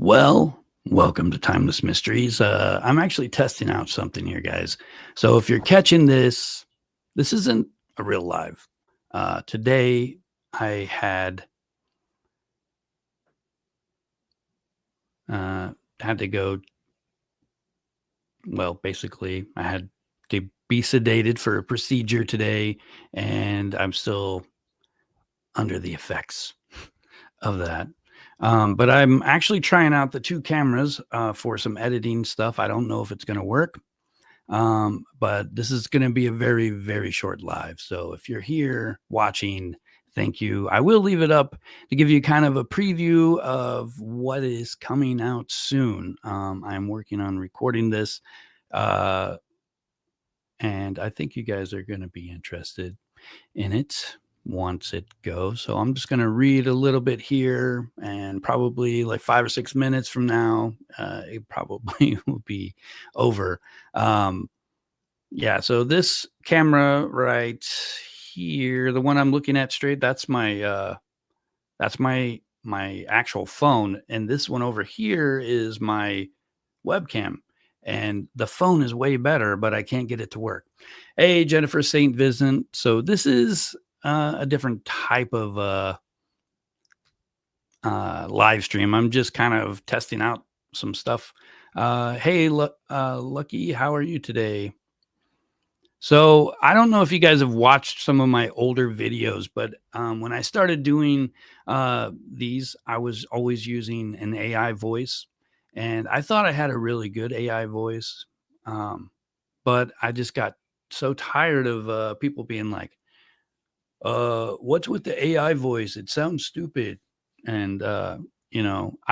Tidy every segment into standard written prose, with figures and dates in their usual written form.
Well, welcome to Timeless Mysteries. I'm actually testing out something here, guys. So if you're catching this, this isn't a real live. Today I had to go. Well, basically, I had to be sedated for a procedure today, and I'm still under the effects of that. But I'm actually trying out the two cameras for some editing stuff. I don't know if it's going to work. But this is going to be a very, very short live. So if you're here watching, thank you. I will leave it up to give you kind of a preview of what is coming out soon. I'm working on recording this, and I think you guys are going to be interested in it once it goes. So I'm just going to read a little bit here, and probably like 5 or 6 minutes from now, it probably will be over. Yeah, so this camera right here, the one I'm looking at straight, that's my actual phone, and this one over here is my webcam. And the phone is way better, but I can't get it to work. Hey, Jennifer St. Vincent. So this is a different type of live stream. I'm just kind of testing out some stuff. Hey, Lucky, how are you today? So I don't know if you guys have watched some of my older videos, but when I started doing these, I was always using an AI voice, and I thought I had a really good AI voice, but I just got so tired of people being like, "What's with the AI voice? It sounds stupid," and I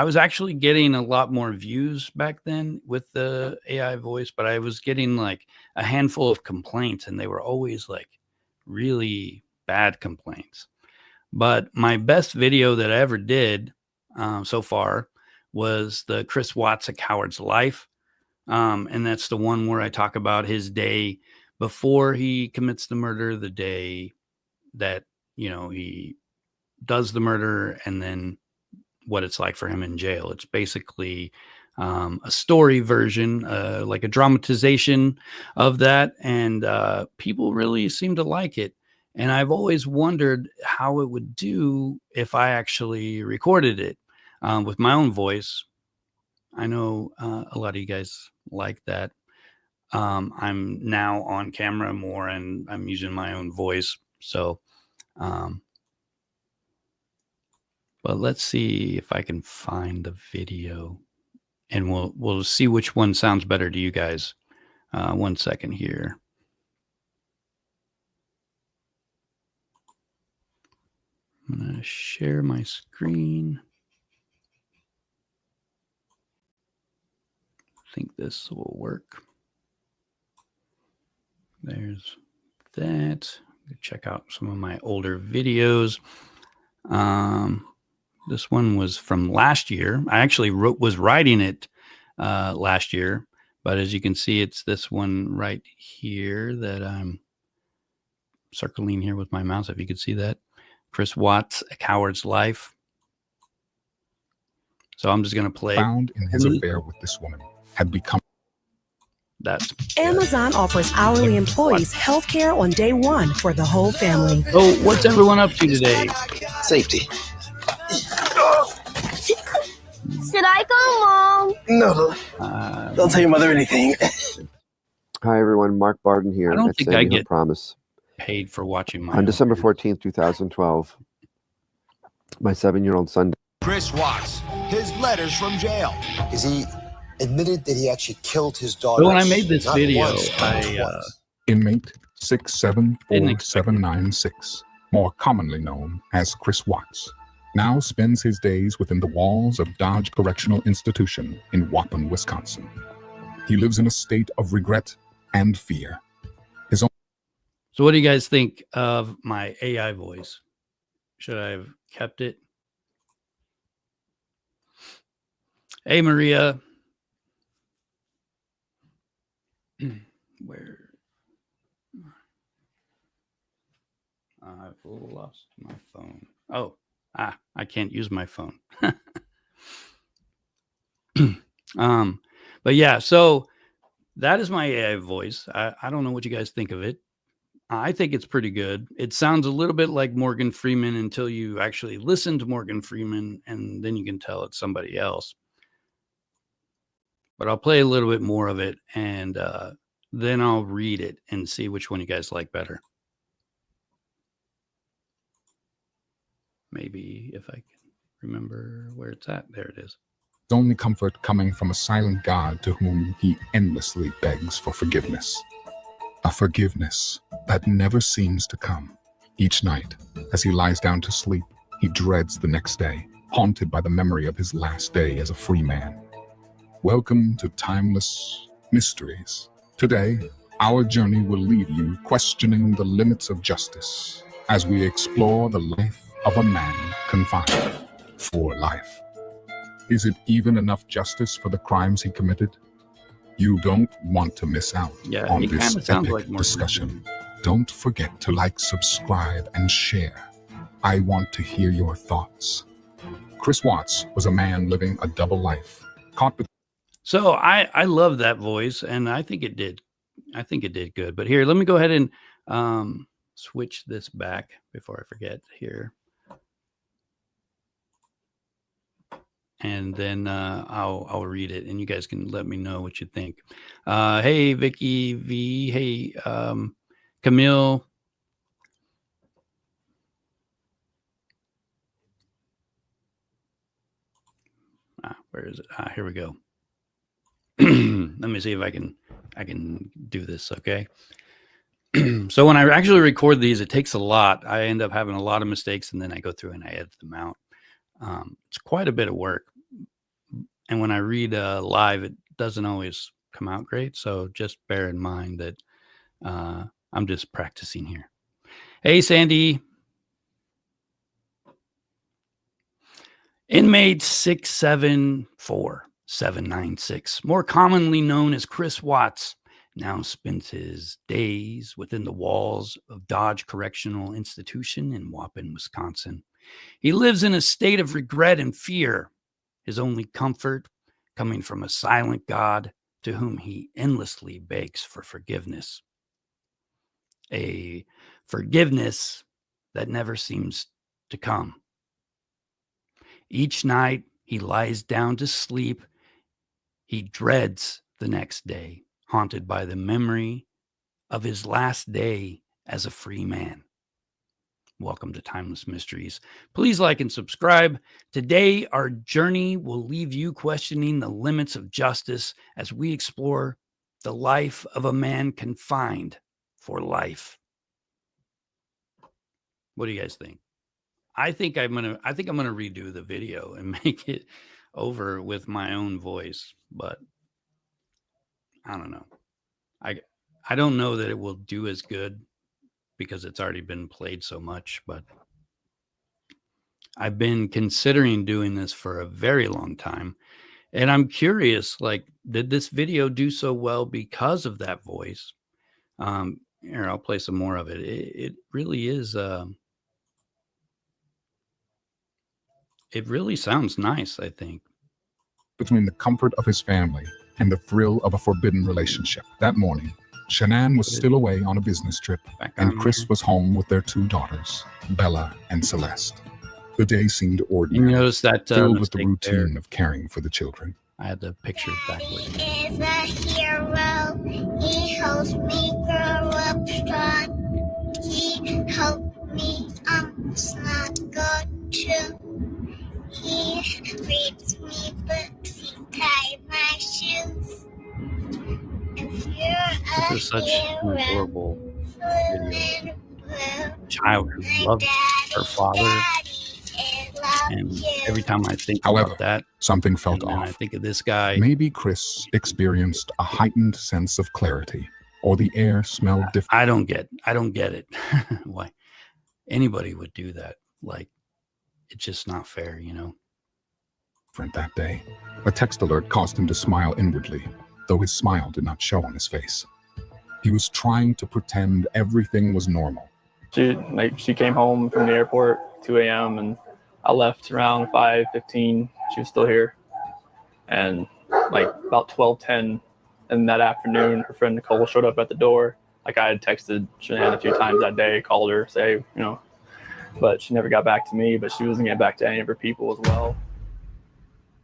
was actually getting a lot more views back then with the AI voice, but I was getting like a handful of complaints, and they were always like really bad complaints. But my best video that I ever did so far was the Chris Watts, A Coward's Life. And that's the one where I talk about his day before he commits the murder, the day that, he does the murder, and then what it's like for him in jail. It's basically a story version, like a dramatization of that. And people really seem to like it. And I've always wondered how it would do if I actually recorded it with my own voice. I know a lot of you guys like that. I'm now on camera more, and I'm using my own voice. So, but let's see if I can find the video, and we'll see which one sounds better to you guys. 1 second here. I'm going to share my screen. I think this will work. There's that. Check out some of my older videos. This one was from last year. I actually was writing it last year, but as you can see, it's this one right here that I'm circling here with my mouse, if you could see that. Chris Watts, A Coward's Life. So I'm just going to play. Found in his affair with this woman had become. That's Amazon offers hourly employees health care on day one for the whole family. So what's everyone up to today? Safety. Should I go, Mom? No. Don't tell your mother anything. Hi, everyone. Mark Barden here. I don't at think Sandy I Hook get Promise. paid for watching my On December 14th, 2012, my 7-year-old son. Chris Watts, his letters from jail. Is he admitted that he actually killed his daughter? So when I made this video, Inmate 674796, more commonly known as Chris Watts, now spends his days within the walls of Dodge Correctional Institution in Waupun, Wisconsin. He lives in a state of regret and fear. So what do you guys think of my AI voice? Should I have kept it? Hey, Maria. Where? I've lost my phone. Oh, I can't use my phone. But yeah, so that is my AI voice. I don't know what you guys think of it. I think it's pretty good. It sounds a little bit like Morgan Freeman until you actually listen to Morgan Freeman, and then you can tell it's somebody else. But I'll play a little bit more of it, and then I'll read it and see which one you guys like better. Maybe if I can remember where it's at. There it is. His only comfort coming from a silent God to whom he endlessly begs for forgiveness. A forgiveness that never seems to come. Each night, as he lies down to sleep, he dreads the next day, haunted by the memory of his last day as a free man. Welcome to Timeless Mysteries. Today, our journey will leave you questioning the limits of justice as we explore the life of a man confined for life. Is it even enough justice for the crimes he committed? You don't want to miss out on this epic discussion. Don't forget to like, subscribe, and share. I want to hear your thoughts. Chris Watts was a man living a double life, caught with. So I love that voice, and I think it did. I think it did good. But here, let me go ahead and switch this back before I forget here. And then I'll read it, and you guys can let me know what you think. Hey, Vicky V. Hey, Camille. Where is it? Here we go. Let me see if I can do this. Okay. So when I actually record these, it takes a lot. I end up having a lot of mistakes, and then I go through and I edit them out. It's quite a bit of work. And when I read live, it doesn't always come out great. So just bear in mind that I'm just practicing here. Hey, Sandy. Inmate 674796, more commonly known as Chris Watts, now spends his days within the walls of Dodge Correctional Institution in Waupun, Wisconsin. He lives in a state of regret and fear, his only comfort coming from a silent God to whom he endlessly begs for forgiveness. A forgiveness that never seems to come. Each night he lies down to sleep, he dreads the next day, haunted by the memory of his last day as a free man. Welcome to Timeless Mysteries. Please like and subscribe. Today, our journey will leave you questioning the limits of justice as we explore the life of a man confined for life. What do you guys think? I think I'm gonna redo the video and make it over with my own voice, but I don't know. I don't know that it will do as good because it's already been played so much, but I've been considering doing this for a very long time. And I'm curious, like, did this video do so well because of that voice? Here, I'll play some more of it. It really is, it really sounds nice, I think. Between the comfort of his family and the thrill of a forbidden relationship. That morning, Shanann was still away on a business trip, and Chris was home with their two daughters, Bella and Celeste. The day seemed ordinary, you notice that, filled with the routine of caring for the children. I had the picture backwards. He is a hero. He helps me grow up strong. He helped me not go to. He reads me books. He ties my shoes. This is such an adorable video. Child who loves her father. And every time I think about that, something felt off. I think of this guy. Maybe Chris experienced a heightened sense of clarity, or the air smelled different. I don't get it. Why anybody would do that? Like, it's just not fair, you know. That day, a text alert caused him to smile inwardly, though his smile did not show on his face. He was trying to pretend everything was normal. She came home from the airport 2 a.m. and I left around 5:15. She was still here, and like about 12:10, and that afternoon, her friend Nicole showed up at the door. Like I had texted Shanann a few times that day, called her, say, but she never got back to me. But she wasn't getting back to any of her people as well.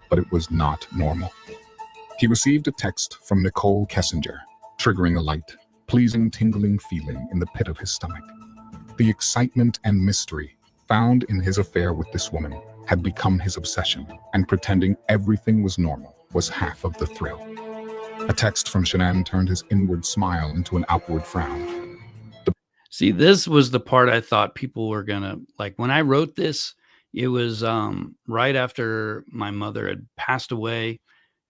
But it was not normal. He received a text from Nichol Kessinger, triggering a light, pleasing, tingling feeling in the pit of his stomach. The excitement and mystery found in his affair with this woman had become his obsession, and pretending everything was normal was half of the thrill. A text from Shanann turned his inward smile into an outward frown. See, this was the part I thought people were gonna like. When I wrote this, it was right after my mother had passed away,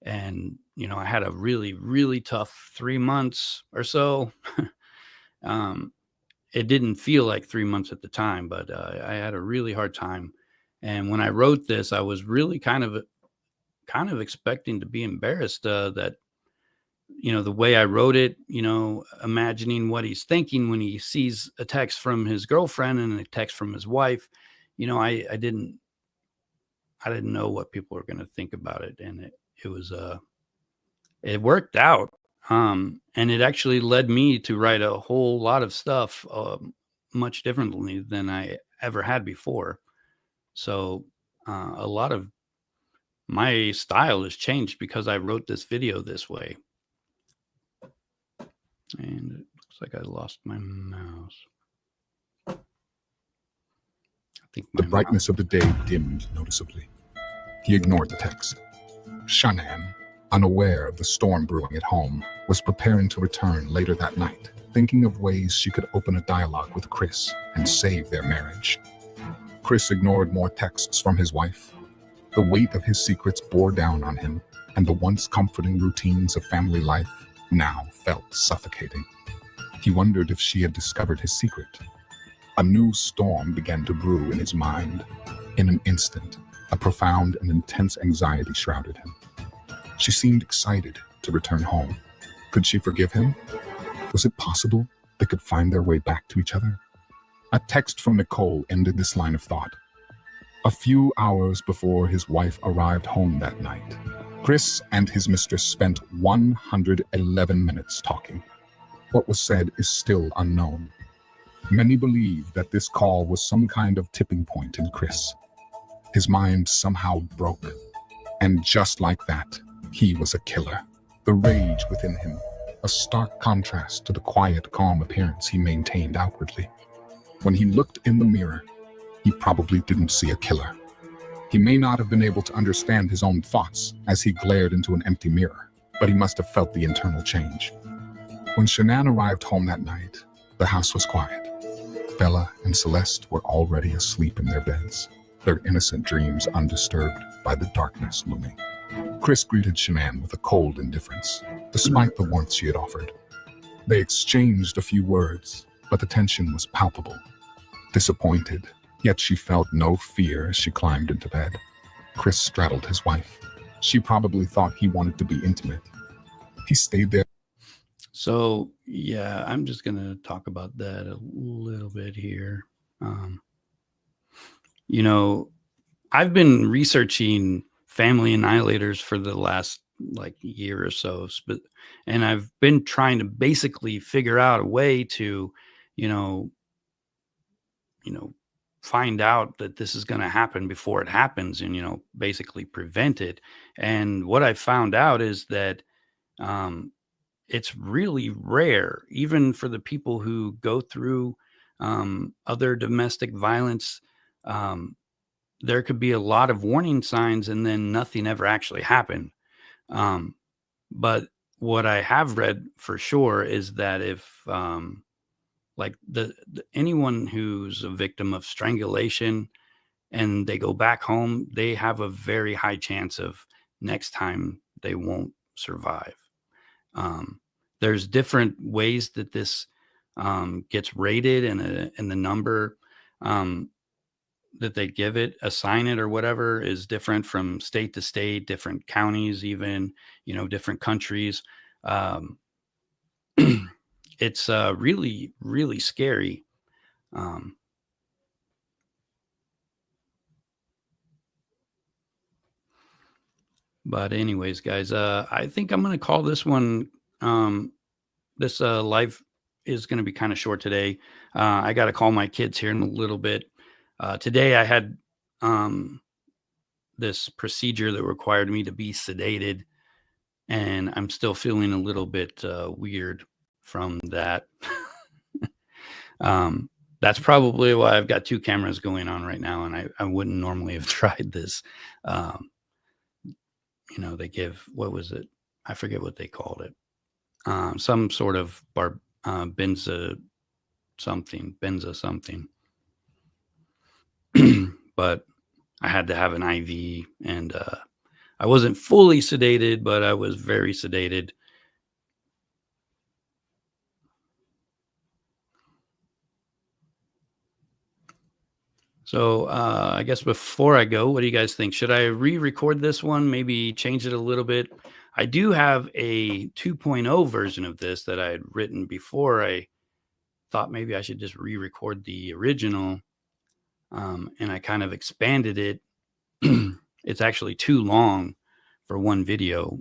and I had a really, really tough 3 months or so. It didn't feel like 3 months at the time, but I had a really hard time. And when I wrote this, I was really kind of expecting to be embarrassed that the way I wrote it, imagining what he's thinking when he sees a text from his girlfriend and a text from his wife. I didn't know what people were going to think about it, and it worked out. And it actually led me to write a whole lot of stuff much differently than I ever had before. So a lot of my style has changed because I wrote this video this way. And it looks like I lost my mouse. I think the brightness of the day dimmed noticeably. He ignored the text. Shanann, unaware of the storm brewing at home, was preparing to return later that night, thinking of ways she could open a dialogue with Chris and save their marriage. Chris ignored more texts from his wife. The weight of his secrets bore down on him, and the once comforting routines of family life now felt suffocating. He wondered if she had discovered his secret. A new storm began to brew in his mind. In an instant, a profound and intense anxiety shrouded him. She seemed excited to return home. Could she forgive him? Was it possible they could find their way back to each other? A text from Nicole ended this line of thought. A few hours before his wife arrived home that night, Chris and his mistress spent 111 minutes talking. What was said is still unknown. Many believe that this call was some kind of tipping point in Chris. His mind somehow broke. And just like that, he was a killer. The rage within him, a stark contrast to the quiet, calm appearance he maintained outwardly. When he looked in the mirror, he probably didn't see a killer. He may not have been able to understand his own thoughts as he glared into an empty mirror, but he must have felt the internal change. When Shanann arrived home that night, the house was quiet. Bella and Celeste were already asleep in their beds, their innocent dreams undisturbed by the darkness looming. Chris greeted Shanann with a cold indifference, despite the warmth she had offered. They exchanged a few words, but the tension was palpable. Disappointed, yet she felt no fear as she climbed into bed. Chris straddled his wife. She probably thought he wanted to be intimate. He stayed there. So, yeah, I'm just going to talk about that a little bit here. I've been researching family annihilators for the last year or so, and I've been trying to basically figure out a way to, find out that this is going to happen before it happens and, basically prevent it. And what I found out is that it's really rare, even for the people who go through other domestic violence. There could be a lot of warning signs and then nothing ever actually happened. But what I have read for sure is that if anyone who's a victim of strangulation and they go back home, they have a very high chance of next time they won't survive. There's different ways that this gets rated, and the number that they give it, assign it or whatever is different from state to state, different counties, even, different countries. It's really, really scary. But anyways, guys, I think I'm going to call this one. This live is going to be kind of short today. I got to call my kids here in a little bit. Today I had this procedure that required me to be sedated, and I'm still feeling a little bit weird from that. That's probably why I've got two cameras going on right now, and I wouldn't normally have tried this. You know, they give, what was it? I forget what they called it. Some sort of benza something. But I had to have an IV, and I wasn't fully sedated, but I was very sedated. So I guess before I go, what do you guys think? Should I re-record this one? Maybe change it a little bit? I do have a 2.0 version of this that I had written before. I thought maybe I should just re-record the original, and I kind of expanded it. It's actually too long for one video.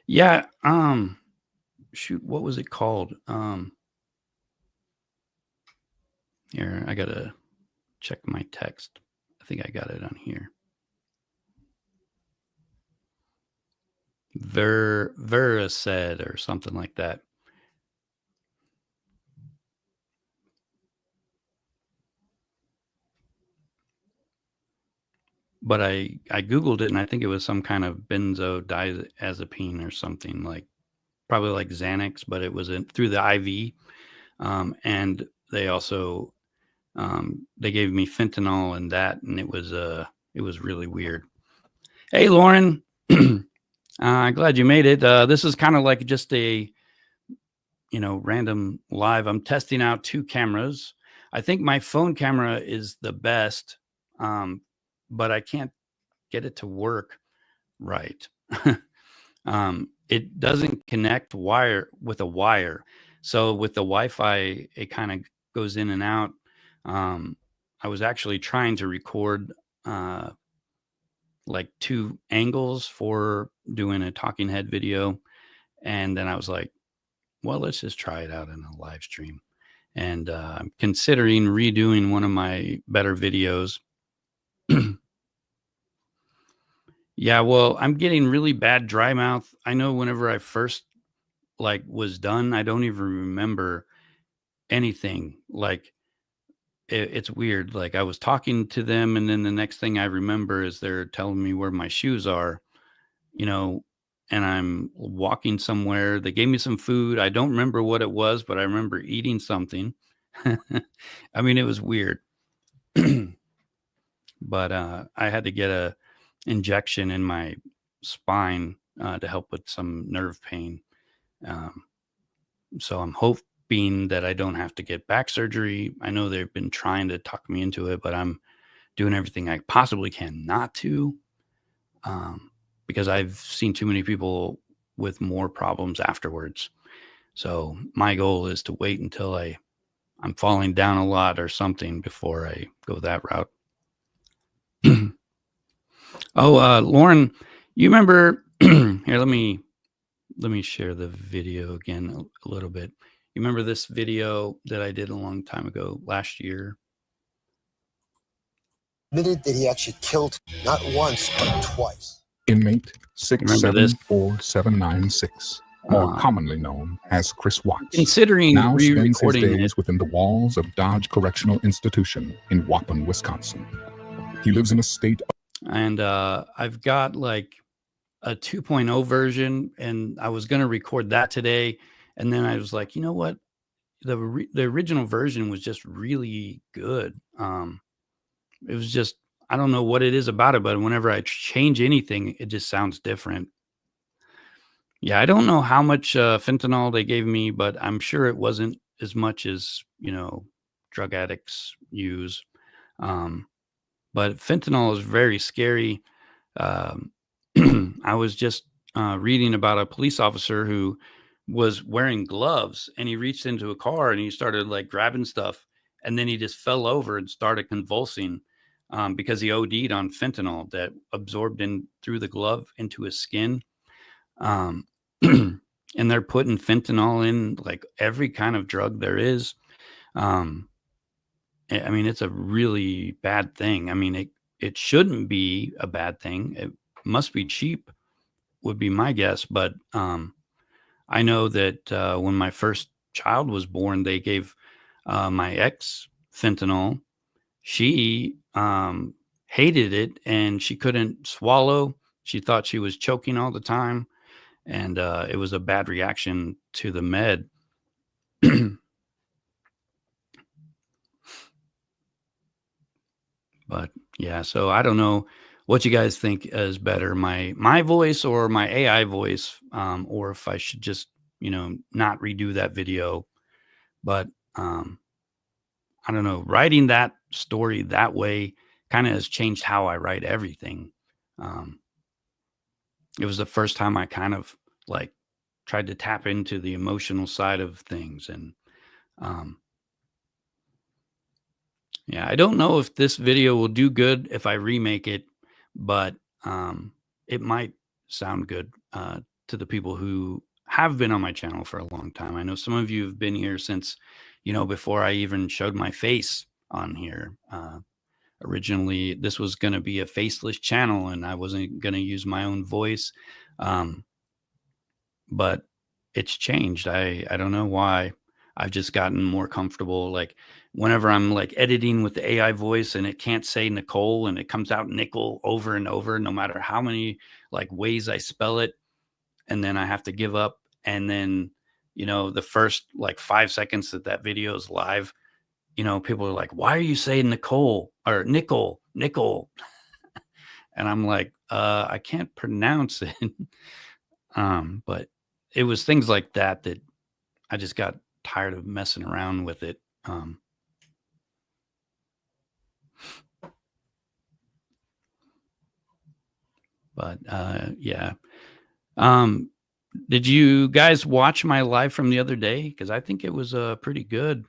Yeah. Shoot, what was it called? Here, I gotta check my text. I think I got it on here. Vera said, or something like that. But I Googled it, and I think it was some kind of benzodiazepine or something, like probably like Xanax, but it was through the IV. And they also they gave me fentanyl and that, and it was really weird. Hey, Lauren, glad you made it. This is kind of like just a, you know, random live. I'm testing out two cameras. I think my phone camera is the best, but I can't get it to work right. It doesn't connect with a wire. So with the Wi-Fi, it kind of goes in and out. I was actually trying to record like two angles for doing a talking head video. And then I was like, well, let's just try it out in a live stream. And I'm considering redoing one of my better videos. Yeah, well, I'm getting really bad dry mouth. I know whenever I first was done, I don't even remember anything. Like it's weird. Like I was talking to them, and then the next thing I remember is they're telling me where my shoes are, you know, and I'm walking somewhere. They gave me some food. I don't remember what it was, but I remember eating something. I mean, it was weird. But I had to get a injection in my spine to help with some nerve pain. So I'm hoping that I don't have to get back surgery. I know they've been trying to talk me into it, but I'm doing everything I possibly can not to, because I've seen too many people with more problems afterwards. So my goal is to wait until I'm falling down a lot or something before I go that route. Oh, Lauren, you remember here, let me share the video again a little bit. You remember this video that I did a long time ago, last year? Admitted that he actually killed not once, but twice. Inmate 674796, more commonly known as Chris Watts, considering now spends his re-recording days within the walls of Dodge Correctional Institution in Waupun, Wisconsin. He lives in a state of... And I've got like a 2.0 version, and I was going to record that today. And then I was like, you know what? The original version was just really good. It was just, I don't know what it is about it, but whenever I change anything, it just sounds different. Yeah, I don't know how much fentanyl they gave me, but I'm sure it wasn't as much as, you know, drug addicts use. But fentanyl is very scary. I was just reading about a police officer who was wearing gloves, and he reached into a car and he started like grabbing stuff, and then he just fell over and started convulsing. because he OD'd on fentanyl that absorbed in through the glove into his skin. Um, and they're putting fentanyl in like every kind of drug there is. I mean, it's a really bad thing. I mean, it shouldn't be a bad thing. It must be cheap, would be my guess. But I know that when my first child was born, they gave my ex fentanyl. She hated it and she couldn't swallow. She thought she was choking all the time. And it was a bad reaction to the med. But yeah, so I don't know what you guys think is better, my voice or my AI voice, or if I should just, not redo that video. But I don't know, writing that story that way kind of has changed how I write everything. It was the first time I kind of like tried to tap into the emotional side of things. And yeah, I don't know if this video will do good if I remake it, but it might sound good to the people who have been on my channel for a long time. I know some of you have been here since, before I even showed my face on here. Originally, this was going to be a faceless channel and I wasn't going to use my own voice. But it's changed. I don't know why. I've just gotten more comfortable. Like whenever I'm like editing with the AI voice and it can't say Nichol and it comes out Nichol over and over, no matter how many like ways I spell it. And then I have to give up. And then, the first like 5 seconds that video is live, people are like, why are you saying Nichol or Nichol? And I'm like, I can't pronounce it. But it was things like that I just got tired of messing around with it. But yeah. Did you guys watch my live from the other day? Because I think it was pretty good.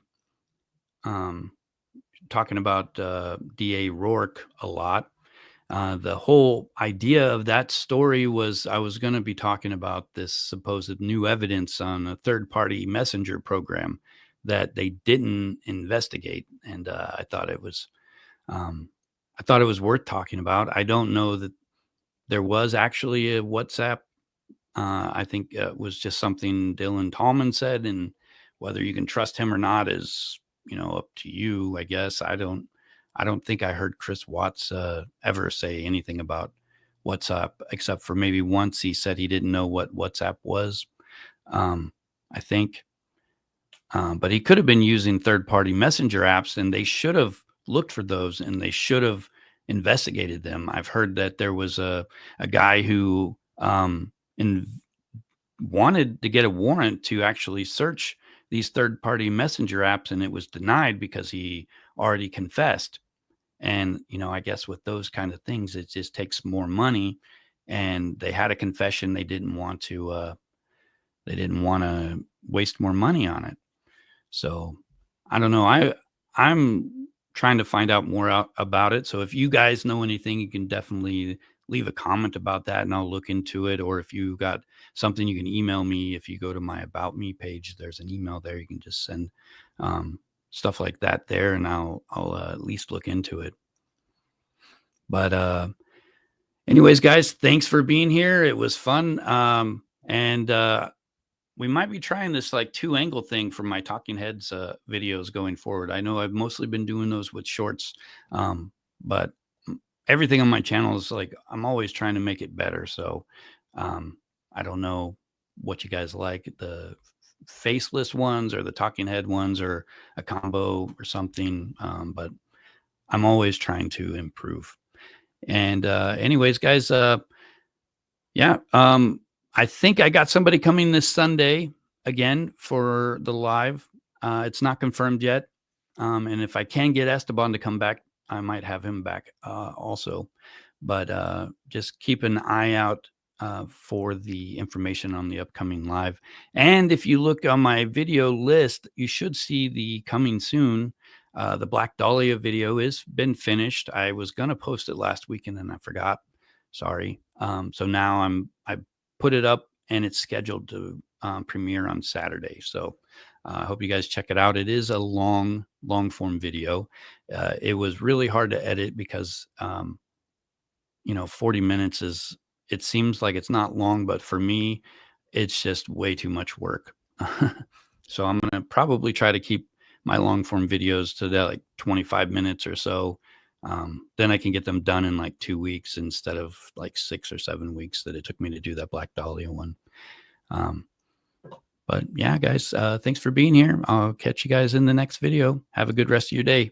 Talking about DA Rourke a lot. The whole idea of that story was I was going to be talking about this supposed new evidence on a third-party messenger program that they didn't investigate, and I thought it was worth talking about. I don't know that there was actually a WhatsApp. I think it was just something Dylan Tallman said, and whether you can trust him or not is up to you, I guess. I don't think I heard Chris Watts ever say anything about WhatsApp, except for maybe once he said he didn't know what WhatsApp was, I think. But he could have been using third-party messenger apps, and they should have looked for those, and they should have investigated them. I've heard that there was a guy who wanted to get a warrant to actually search these third-party messenger apps, and it was denied because he already confessed. And, I guess with those kind of things, it just takes more money, and they had a confession. They didn't want to waste more money on it. So I don't know. I'm trying to find out more about it. So if you guys know anything, you can definitely leave a comment about that and I'll look into it. Or if you got something, you can email me. If you go to my About Me page, there's an email there. You can just send stuff like that there, and I'll at least look into it. But anyways, guys, thanks for being here. It was fun. And we might be trying this like 2-angle thing for my Talking Heads videos going forward. I know I've mostly been doing those with shorts, but everything on my channel is like, I'm always trying to make it better. So I don't know what you guys like, the faceless ones or the talking head ones or a combo or something. But I'm always trying to improve. And anyways, guys, yeah, I think I got somebody coming this Sunday again for the live. It's not confirmed yet. And if I can get Esteban to come back, I might have him back also. But just keep an eye out for the information on the upcoming live. And if you look on my video list, you should see the coming soon. The Black Dahlia video is been finished. I was going to post it last weekend and I forgot. Sorry. So now I put it up and it's scheduled to premiere on Saturday. So I hope you guys check it out. It is a long form video. It was really hard to edit because, 40 minutes it seems like it's not long, but for me, it's just way too much work. So I'm going to probably try to keep my long form videos to that like 25 minutes or so. Then I can get them done in like 2 weeks instead of like 6 or 7 weeks that it took me to do that Black Dahlia one. But yeah, guys, thanks for being here. I'll catch you guys in the next video. Have a good rest of your day.